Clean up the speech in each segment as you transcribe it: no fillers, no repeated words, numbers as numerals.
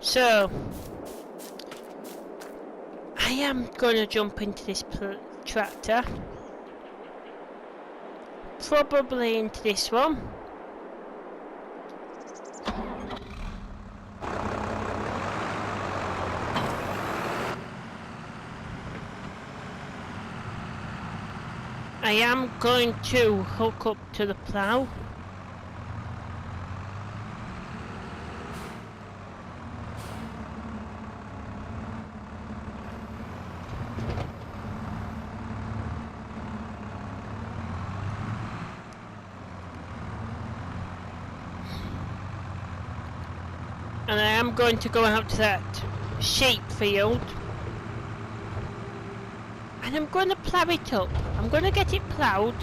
So I am going to jump into this tractor, probably into this one. I am going to hook up to the plough. And I am going to go out to that sheep field. And I'm going to plough it up. I'm going to get it ploughed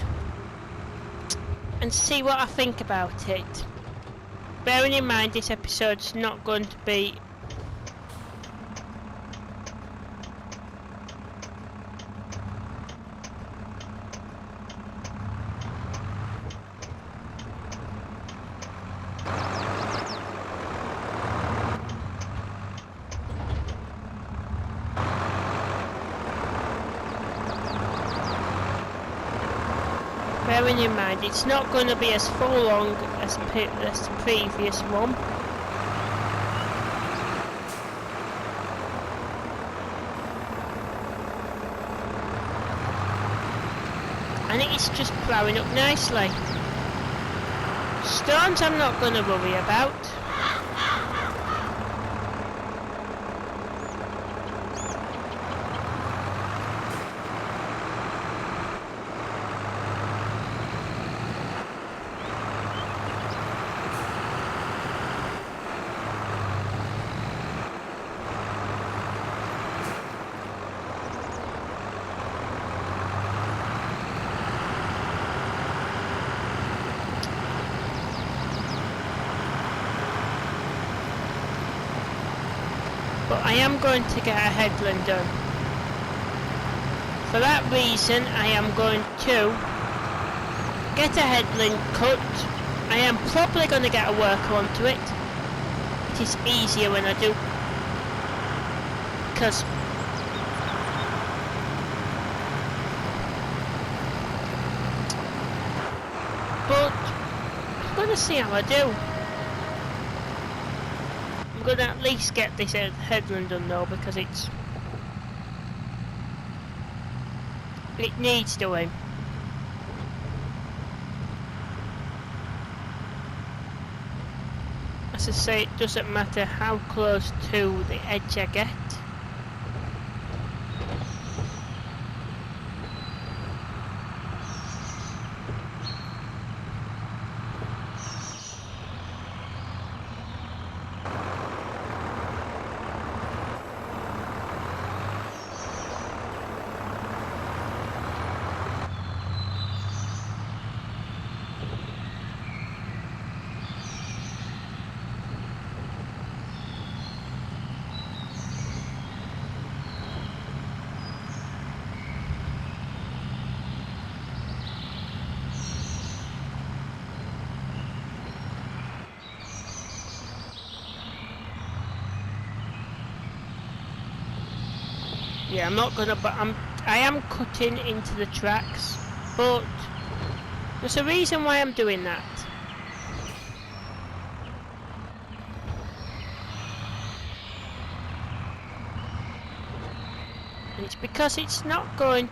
and see what I think about it. Bearing in mind this episode's not going to be bearing in mind it's not going to be as full long as the previous one. And it's just ploughing up nicely. Storms I'm not going to worry about. But I am going to get a headland done. For that reason, I am going to get a headland cut. I am probably going to get a worker onto it. It is easier when I do, because but I'm going to see how I do. I'm going to at least get this headland done though, because it needs doing. As I say, it doesn't matter how close to the edge I get. Yeah, I'm not gonna, but I am cutting into the tracks, but there's a reason why I'm doing that. And it's because it's not going.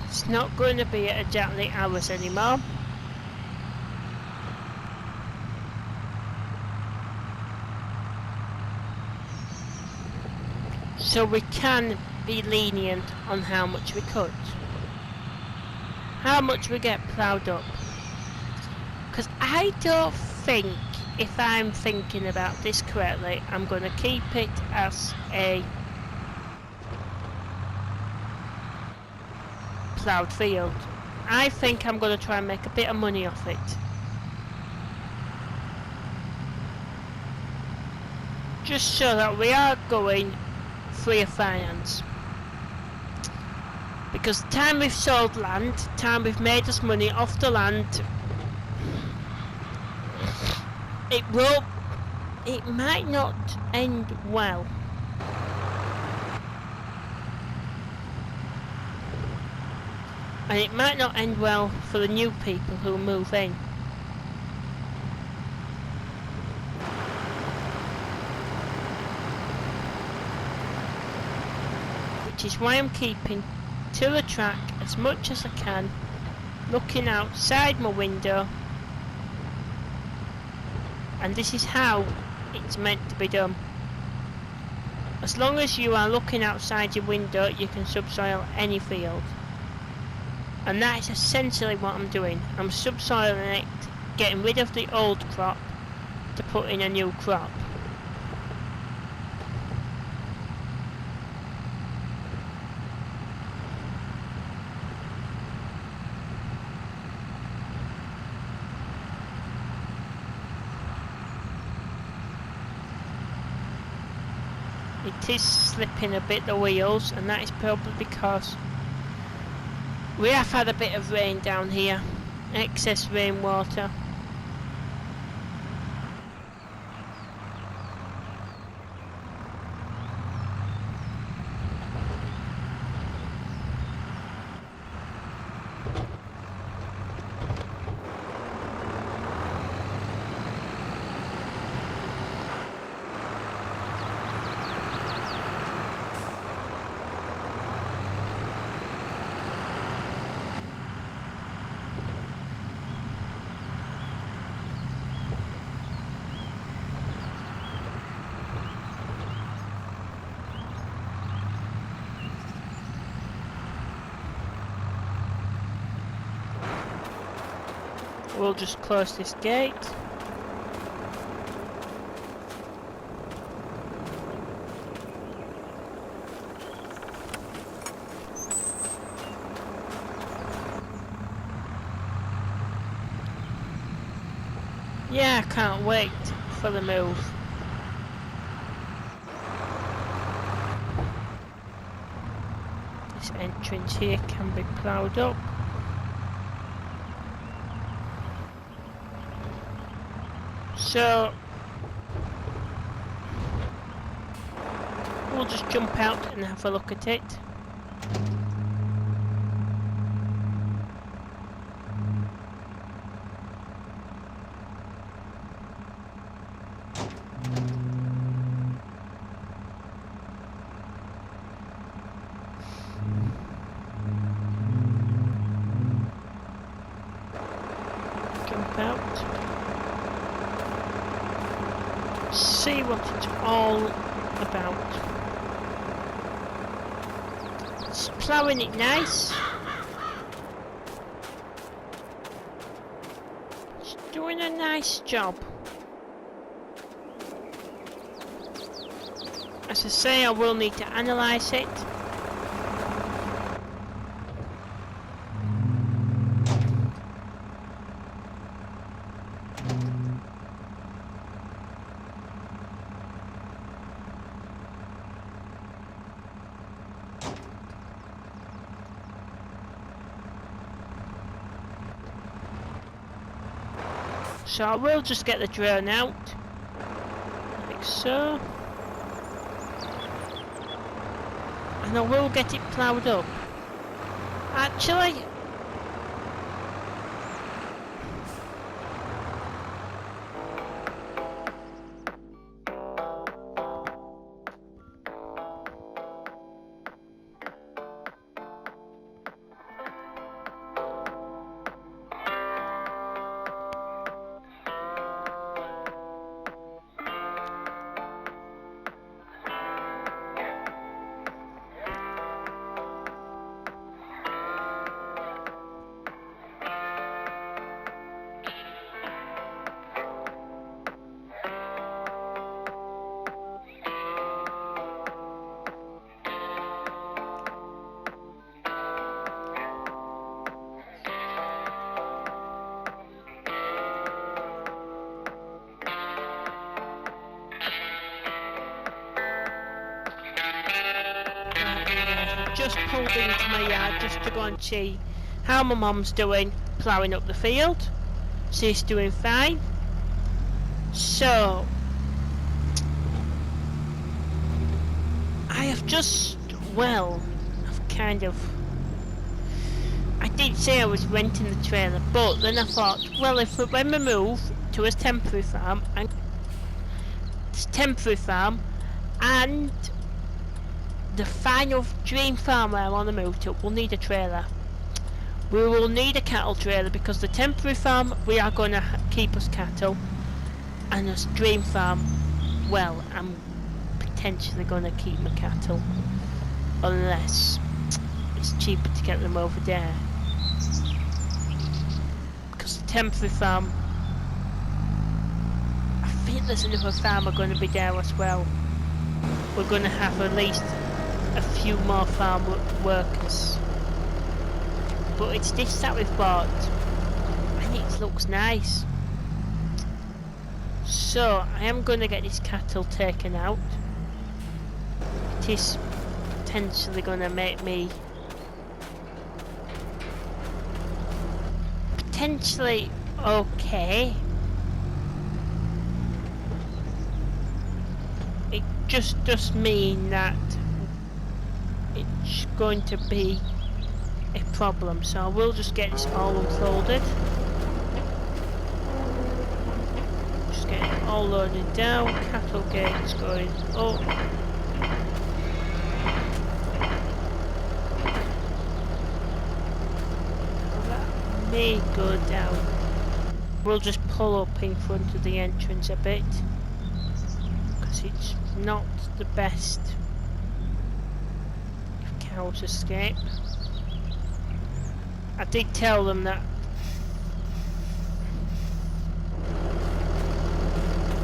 It's not going to be at exactly hours anymore. So we can be lenient on how much we cut. How much we get ploughed up. Because I don't think, if I'm thinking about this correctly, I'm going to keep it as a ploughed field. I think I'm going to try and make a bit of money off it. Just so that we are going free of finance. Because the time we've sold land, time we've made us money off the land, it might not end well. And it might not end well for the new people who move in. Which is why I'm keeping to the track as much as I can, looking outside my window, and this is how it's meant to be done. As long as you are looking outside your window, you can subsoil any field. And that is essentially what I'm doing. I'm subsoiling it, getting rid of the old crop to put in a new crop. It is slipping a bit the wheels, and that is probably because we have had a bit of rain down here, excess rainwater. We'll just close this gate. Yeah, I can't wait for the move. This entrance here can be ploughed up. So we'll just jump out and have a look at it. Jump out. See what it's all about. It's ploughing it nice. It's doing a nice job. As I say, I will need to analyse it. So I will just get the drone out, like so, and I will get it ploughed up. Actually, just pulled into my yard just to go and see how my mum's doing, ploughing up the field. She's doing fine. So I have just, well, I've kind of, I did say I was renting the trailer, but then I thought, well, when we move to a temporary farm, and the final dream farm where I want to move to will need a trailer. We will need a cattle trailer because the temporary farm we are going to keep us cattle, and this dream farm, well, I'm potentially going to keep my cattle unless it's cheaper to get them over there, because the temporary farm, I think there's another farmer going to be there as well. We're going to have at least a few more farm workers, but it's this that we've bought and it looks nice. So I am going to get this cattle taken out. It is potentially going to make me potentially okay. It just does mean that it's going to be a problem, so I will just get this all unfolded. Just get it all loaded down, cattle gates going up. That may go down. We'll just pull up in front of the entrance a bit, because it's not the best if cows escape. I did tell them that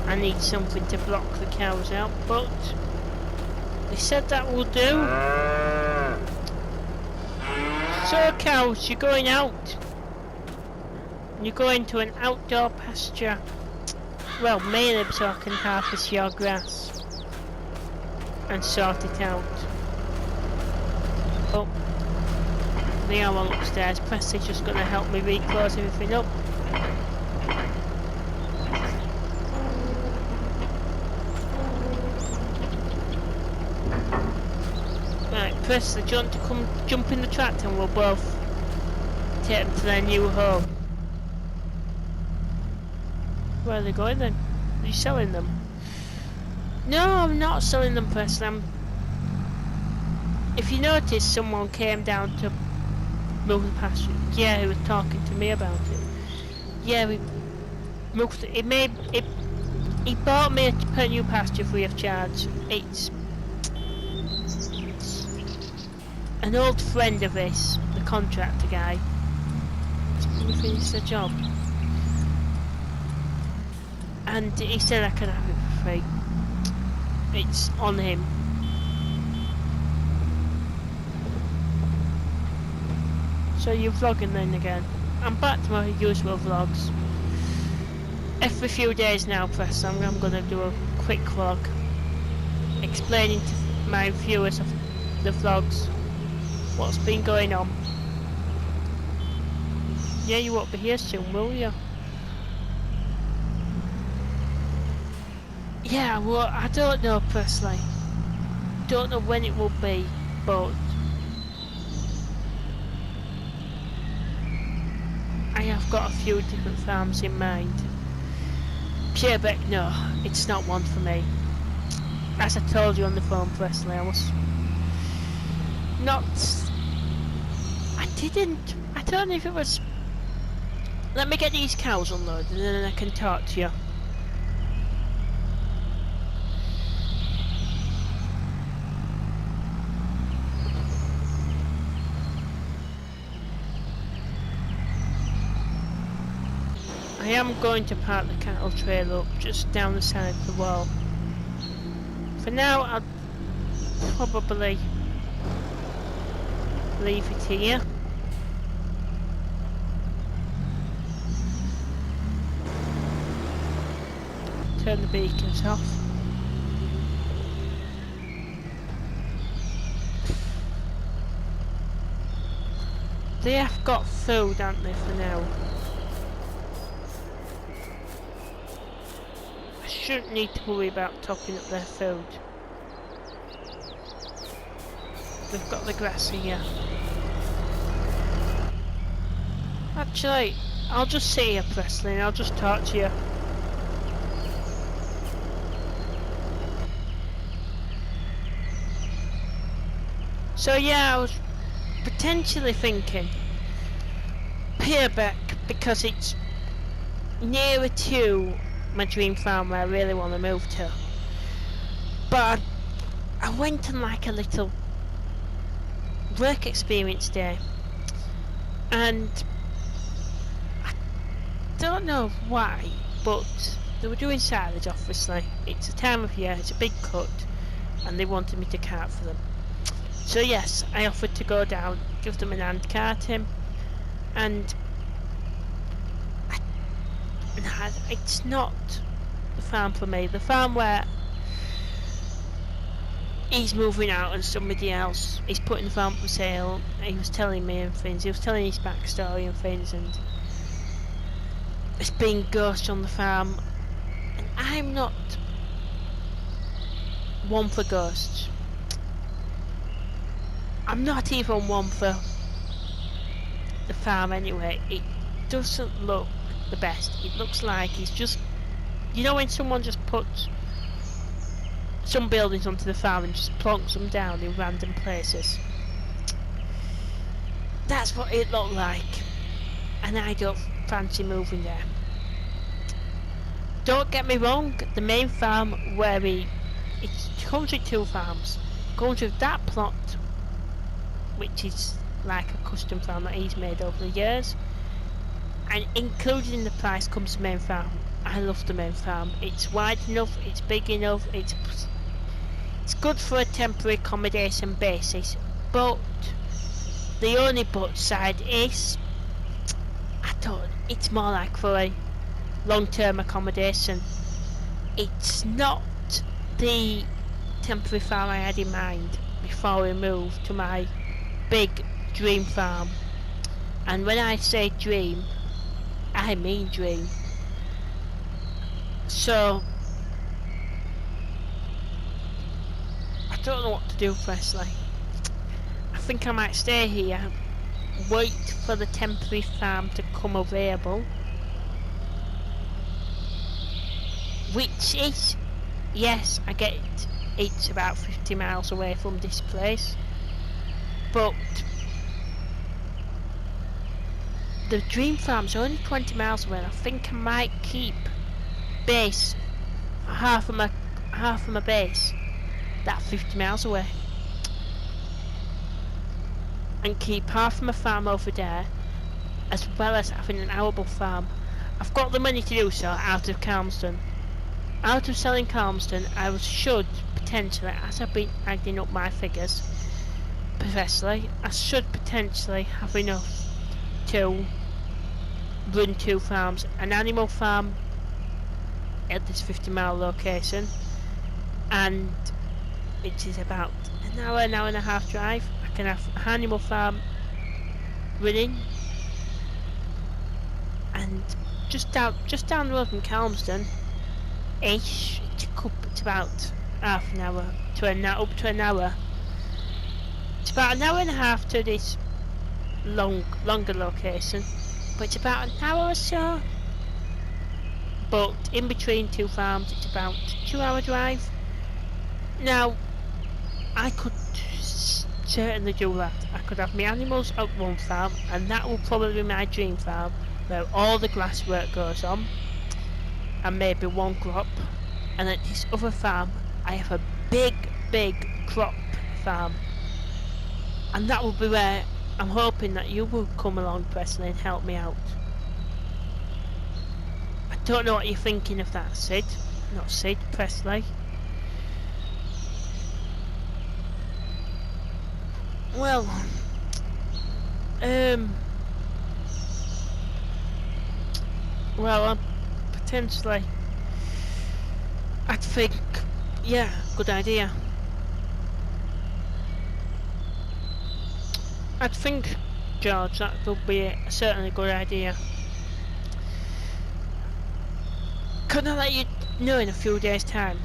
I need something to block the cows out, but they said that will do. So cows, you're going out. You're going to an outdoor pasture. Well, mainly so I can harvest your grass and sort it out. Oh, they are all upstairs. Presley's just going to help me reclose everything up. Right, Presley, do you want to come jump in the tractor and we'll both take them to their new home? Where are they going then? Are you selling them? No, I'm not selling them, Presley. If you notice, someone came down to move the pasture. Yeah, he was talking to me about it. Yeah, we moved it. He bought me a new pasture free of charge. It's an old friend of his, the contractor guy. He finished the job. And he said I could have it for free. It's on him. So you're vlogging then again? I'm back to my usual vlogs. Every few days now, Press, I'm going to do a quick vlog explaining to my viewers of the vlogs what's been going on. Yeah, you won't be here soon, will you? Yeah, well, I don't know, Presley. Don't know when it will be, but I have got a few different farms in mind. Purebeck, no, it's not one for me. As I told you on the phone, Presley, I was not... I don't know if it was... Let me get these cows unloaded and then I can talk to you. I am going to park the cattle trailer up just down the side of the wall. For now, I'll probably leave it here. Turn the beacons off. They have got food, haven't they, for now? I shouldn't need to worry about topping up their food. They've got the grass here. Actually, I'll just sit here, Presley, and I'll just talk to you. So yeah, I was potentially thinking Peerbeck, because it's nearer to my dream farm where I really want to move to. But I went on like a little work experience day, and I don't know why, but they were doing silage, obviously. It's a time of year, it's a big cut, and they wanted me to cart for them. So yes, I offered to go down, give them an hand carting, and it's not the farm for me. The farm where he's moving out and somebody else is putting the farm for sale. He was telling me and things, he was telling his backstory and things, and it's being ghosts on the farm, and I'm not one for ghosts. I'm not even one for the farm anyway. It doesn't look the best. It looks like he's just, you know, when someone just puts some buildings onto the farm and just plonks them down in random places. That's what it looked like, and I don't fancy moving there. Don't get me wrong, the main farm where it comes with two farms. It comes with that plot, which is like a custom farm that he's made over the years, and included in the price comes the main farm. I love the main farm. It's wide enough, it's big enough, it's good for a temporary accommodation basis, but the only but side is, it's more like for a long-term accommodation. It's not the temporary farm I had in mind before we moved to my big dream farm. And when I say dream, I mean dream. So I don't know what to do, Presley. I think I might stay here, wait for the temporary farm to come available, which is, yes, I get it, it's about 50 miles away from this place, but the dream farm's only 20 miles away, and I think I might keep base half of my base that 50 miles away, and keep half of my farm over there, as well as having an arable farm. I've got the money to do so out of Calmston. Out of selling Calmston, I should potentially, as I've been adding up my figures professionally, I should potentially have enough to run two farms. An animal farm at this 50-mile location, and it is about an hour and a half drive. I can have an animal farm running, and just down the road from Calmston ish, it's about half an hour to up to an hour. It's about an hour and a half to this longer location, but it's about an hour or so. But in between two farms, it's about a 2-hour drive. Now, I could certainly do that. I could have my animals at one farm, and that will probably be my dream farm, where all the grass work goes on, and maybe one crop. And at this other farm, I have a big crop farm, and that will be where I'm hoping that you will come along, Presley, and help me out. I don't know what you're thinking of that, Sid. Not Sid, Presley. Well, I'm potentially, I'd think, yeah, good idea. George, that would be certainly a good idea. Couldn't I let you know in a few days' time?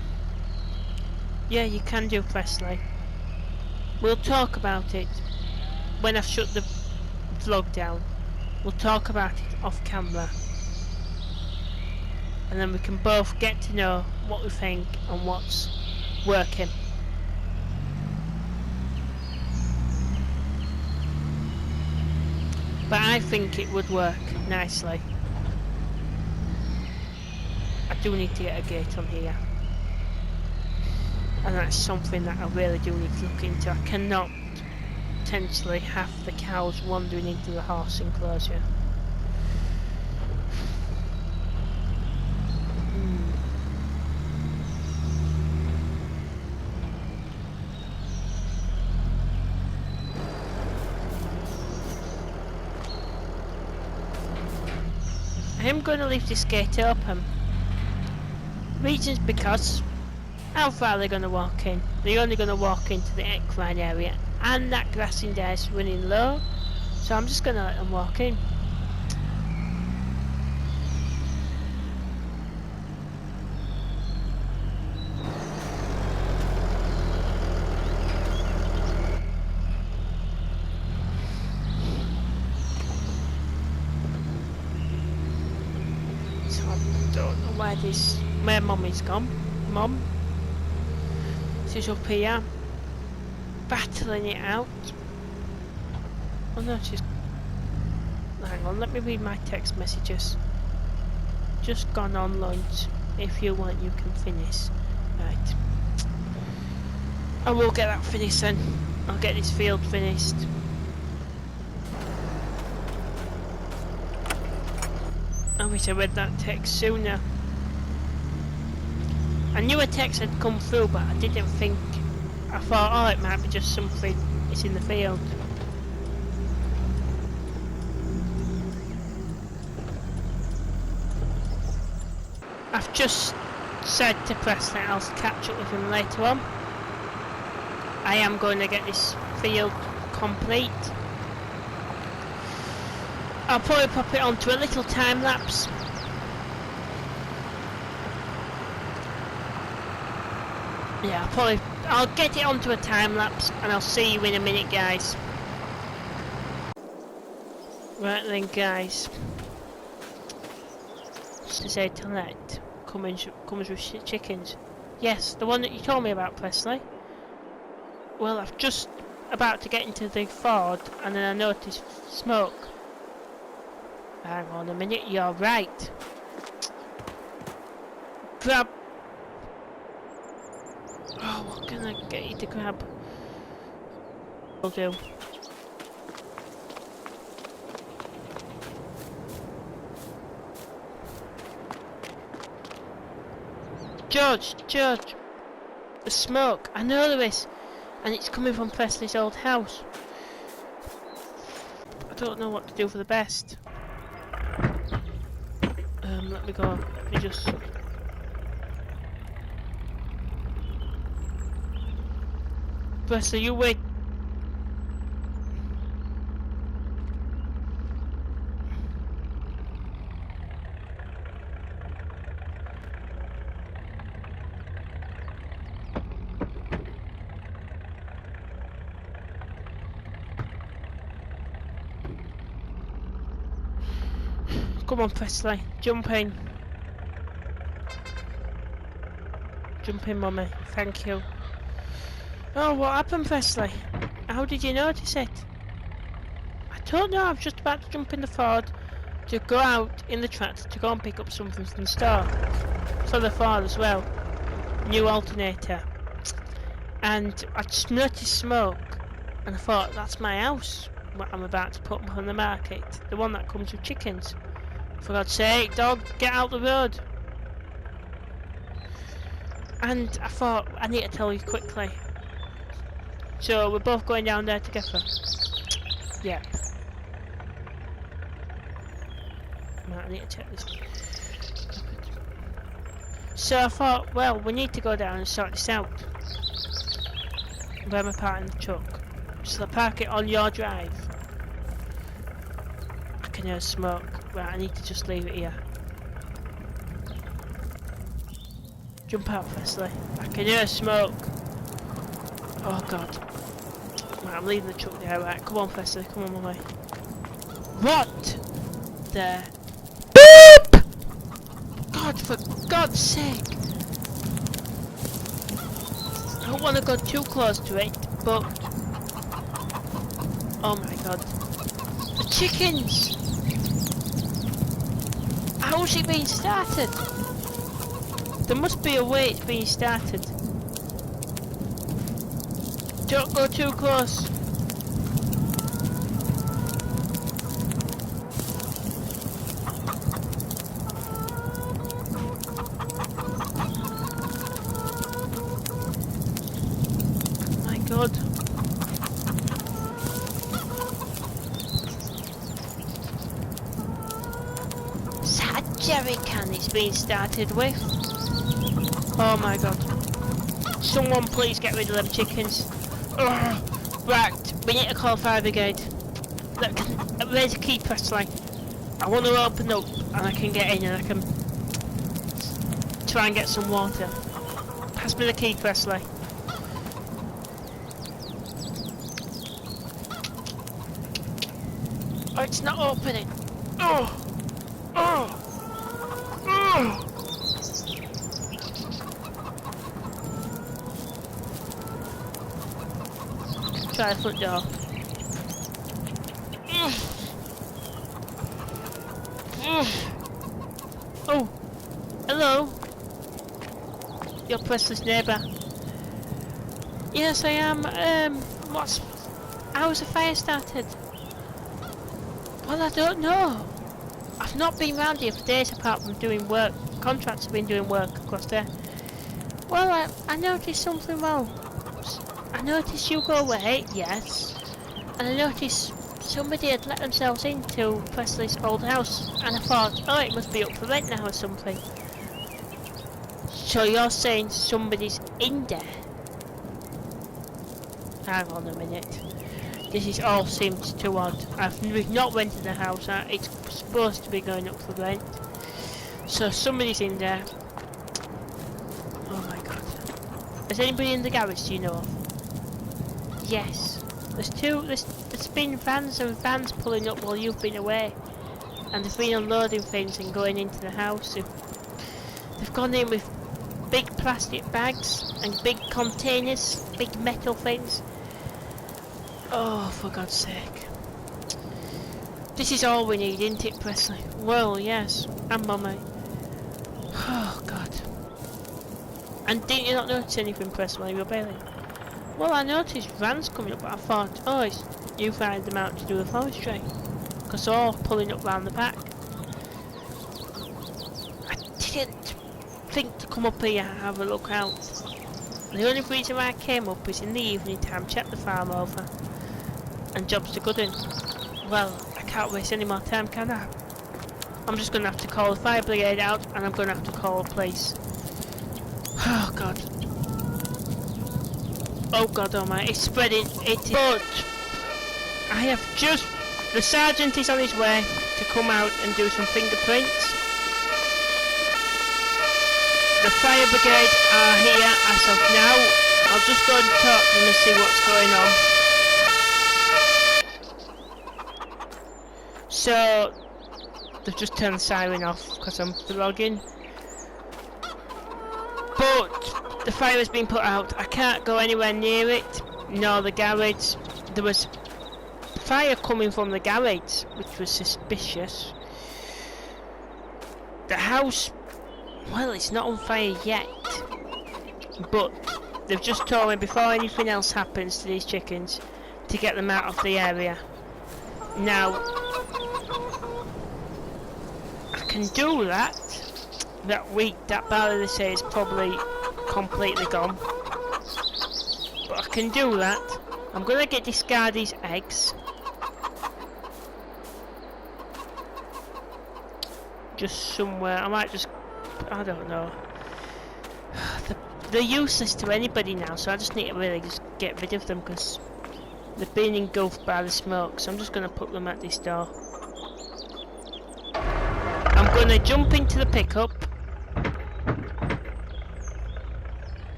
Yeah, you can do, Presley. We'll talk about it when I've shut the vlog down. We'll talk about it off camera. And then we can both get to know what we think and what's working. But I think it would work nicely. I do need to get a gate on here. And that's something that I really do need to look into. I cannot potentially have the cows wandering into the horse enclosure. I'm going to leave this gate open. Reasons because how far are they going to walk in? They're only going to walk into the equine area, and that grass in there is running low, so I'm just going to let them walk in. So I don't know where Mummy's gone. Mum? She's up here, battling it out. Oh no, she's... Hang on, let me read my text messages. Just gone on lunch. If you want, you can finish. Right. I will get that finished then. I'll get this field finished. I wish I read that text sooner. I knew a text had come through, but I didn't think... I thought, oh, it might be just something it's in the field. I've just said to Presley I'll catch up with him later on. I am going to get this field complete. I'll probably pop it onto a little time lapse. Yeah, I'll get it onto a time lapse and I'll see you in a minute, guys. Right then, guys. To say Toilette comes with chickens. Yes, the one that you told me about, Presley. Well, I've just about to get into the Ford and then I noticed smoke. Hang on a minute, you're right. Grab. Oh, what can I get you to grab? Will do. George, the smoke. I know there is, and it's coming from Presley's old house. I don't know what to do for the best. Let me go. Let me just. Presley, you wait. Come on, Presley, jump in. Jump in, Mummy. Thank you. Oh, what happened, Presley? How did you notice it? I don't know, I was just about to jump in the Ford to go out in the tractor to go and pick up something from the store. For the Ford as well. New alternator. And I just noticed smoke. And I thought, that's my house. What I'm about to put on the market. The one that comes with chickens. For God's sake, dog, get out the road. And I thought, I need to tell you quickly. So we're both going down there together. Yep. Right, I need to check this. So I thought, well, we need to go down and sort this out. Where am I parking the truck? So I park it on your drive. can hear smoke. Right, I need to just leave it here. Jump out, Wesley. I can hear smoke. Oh god. Right, I'm leaving the truck there. Right, come on, Wesley. Come on, my way. What? There. Beep! God, for God's sake. I don't want to go too close to it, but... Oh my god. The chickens! How's it being started? There must be a way it's being started. Don't go too close. My god. Is that a jerry can it's being started with? Oh my god. Someone please get rid of them chickens. Ugh. Right, we need to call fire brigade. Look, where's the key, Presley? I want to open up and I can get in and I can try and get some water. Pass me the key, Presley. Oh, it's not opening. Oh! Oh! Oh! Try the front door. Oh! Hello? You're Presley's neighbour. Yes, I am. How's the fire started? Well, I don't know. I've not been round here for days apart from doing work. Contracts have been doing work across there. Well, I noticed something wrong. I noticed you go away, yes. And I noticed somebody had let themselves into Presley's old house. And I thought, oh, it must be up for rent now or something. So you're saying somebody's in there? Hang on a minute. This is all seems too odd. We've not rented the house. It's supposed to be going up for rent. So somebody's in there. Oh my god. Is anybody in the garage, do you know of? Yes. There's been vans and vans pulling up while you've been away. And they've been unloading things and going into the house. They've gone in with big plastic bags and big containers, big metal things. Oh, for God's sake. This is all we need, isn't it, Presley? Well, yes. And Mummy. Oh, God. And didn't you not notice anything, Presley, while you were bailing? Well, I noticed vans coming up, but I thought, oh, it's you find them out to do the forestry. Because they're all pulling up round the back. I didn't think to come up here and have a look out. The only reason why I came up is in the evening time, check the farm over. And jobs to good in. Well, I can't waste any more time, can I? I'm just going to have to call the fire brigade out and I'm going to have to call the police. Oh god. Oh god almighty, it's spreading. It is. But I have just... The sergeant is on his way to come out and do some fingerprints. The fire brigade are here as of now. I'll just go and talk to them and see what's going on. So, they've just turned the siren off because I'm vlogging. But the fire has been put out. I can't go anywhere near it, nor the garage. There was fire coming from the garage, which was suspicious. The house, well, it's not on fire yet. But they've just told me before anything else happens to these chickens to get them out of the area. Now, I can do that. That barley they say is probably completely gone. But I can do that. I'm gonna get discard these eggs. Just somewhere. I might just, I don't know. They're useless to anybody now, so I just need to really just get rid of them because they've been engulfed by the smoke. So I'm just gonna put them at this door. We're gonna jump into the pickup.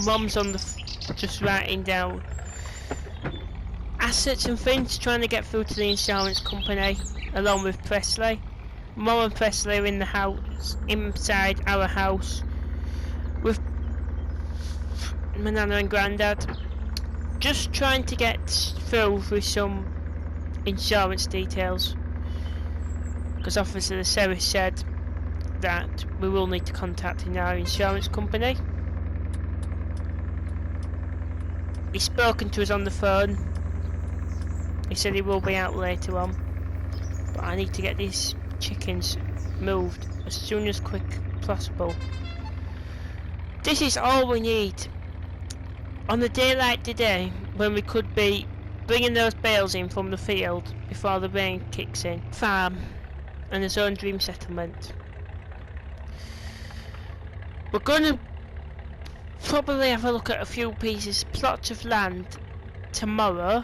Mum's on the just writing down assets and things, trying to get through to the insurance company, along with Presley. Mum and Presley are in the house, inside our house, with my nana and granddad, just trying to get through with some insurance details. Because Officer Sarah said that we will need to contact our insurance company. He's spoken to us on the phone. He said he will be out later on. But I need to get these chickens moved as soon as quick possible. This is all we need. On a day like today, when we could be bringing those bales in from the field before the rain kicks in. Farm and his own dream settlement. We're gonna probably have a look at a few plots of land tomorrow.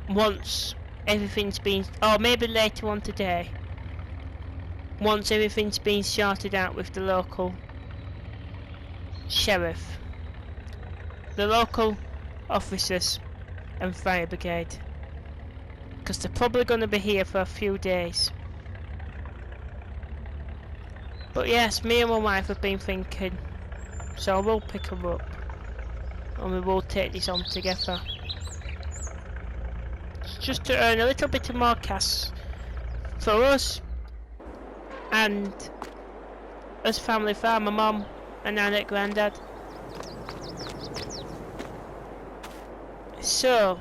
Once everything's been, or maybe later on today, once everything's been sorted out with the local sheriff, the local officers and fire brigade, because they're probably going to be here for a few days. But yes, me and my wife have been thinking, so I will pick her up and we will take this on together. Just to earn a little bit of more cash for us and us family farm, my mum and Nana, granddad. So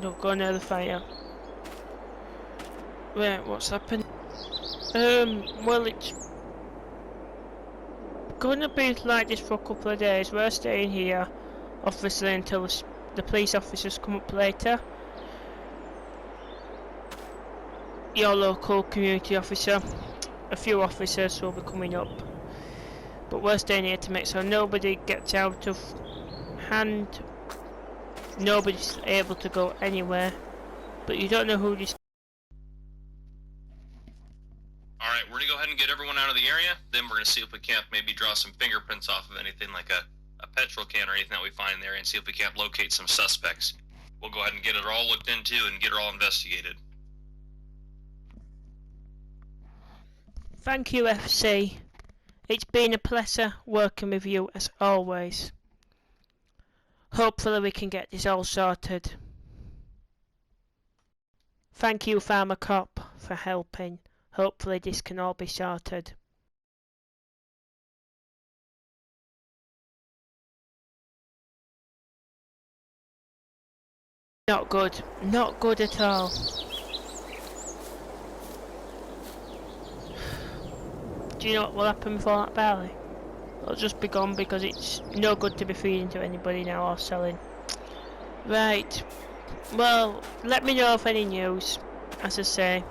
don't go near the fire. Wait, what's happened? Well, it's gonna be like this for a couple of days. We're staying here, obviously, until the police officers come up later. Your local community officer, a few officers will be coming up, but we're staying here to make sure nobody gets out of hand, nobody's able to go anywhere, but you don't know who this. Alright, we're gonna go ahead and get everyone out of the area, then we're gonna see if we can't maybe draw some fingerprints off of anything like a petrol can or anything that we find in there and see if we can't locate some suspects. We'll go ahead and get it all looked into and get it all investigated. Thank you, FC. It's been a pleasure working with you as always. Hopefully we can get this all sorted. Thank you, Farmer Cop, for helping. Hopefully this can all be sorted. Not good. Not good at all. Do you know what will happen before that barley? It'll just be gone because it's no good to be feeding to anybody now or selling. Right. Well, let me know of any news. As I say,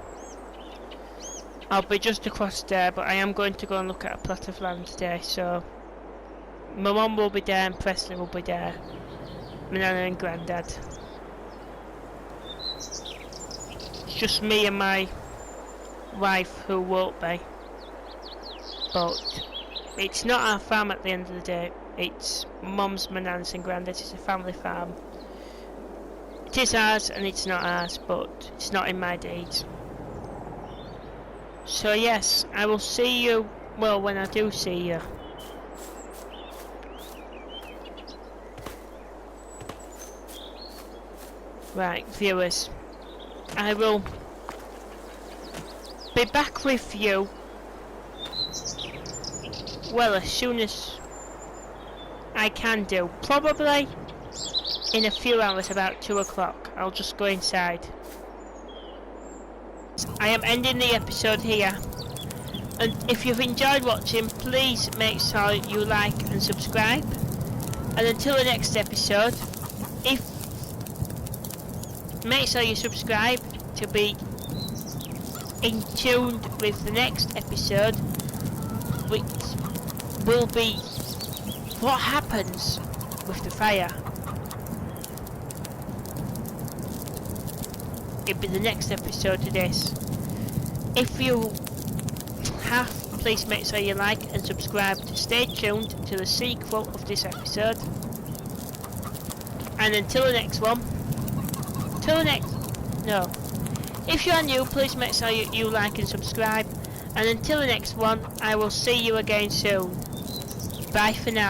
I'll be just across there, but I am going to go and look at a plot of land today, so my mum will be there and Presley will be there. My nana and granddad. It's just me and my wife who won't be. But it's not our farm at the end of the day. It's mum's, my nana's and granddad's. It's a family farm. It is ours and it's not ours, but it's not in my deeds. So yes, I will see you, well, when I do see you. Right, viewers, I will be back with you, well, as soon as I can do. Probably in a few hours, about 2 o'clock. I'll just go inside. I am ending the episode here, and if you've enjoyed watching, please make sure you like and subscribe, and until the next episode, make sure you subscribe to be in tune with the next episode, which will be what happens with the fire. It'll be the next episode of this. If you have, please make sure you like and subscribe to stay tuned to the sequel of this episode. And until the next one, if you are new, please make sure you like and subscribe. And until the next one, I will see you again soon. Bye for now.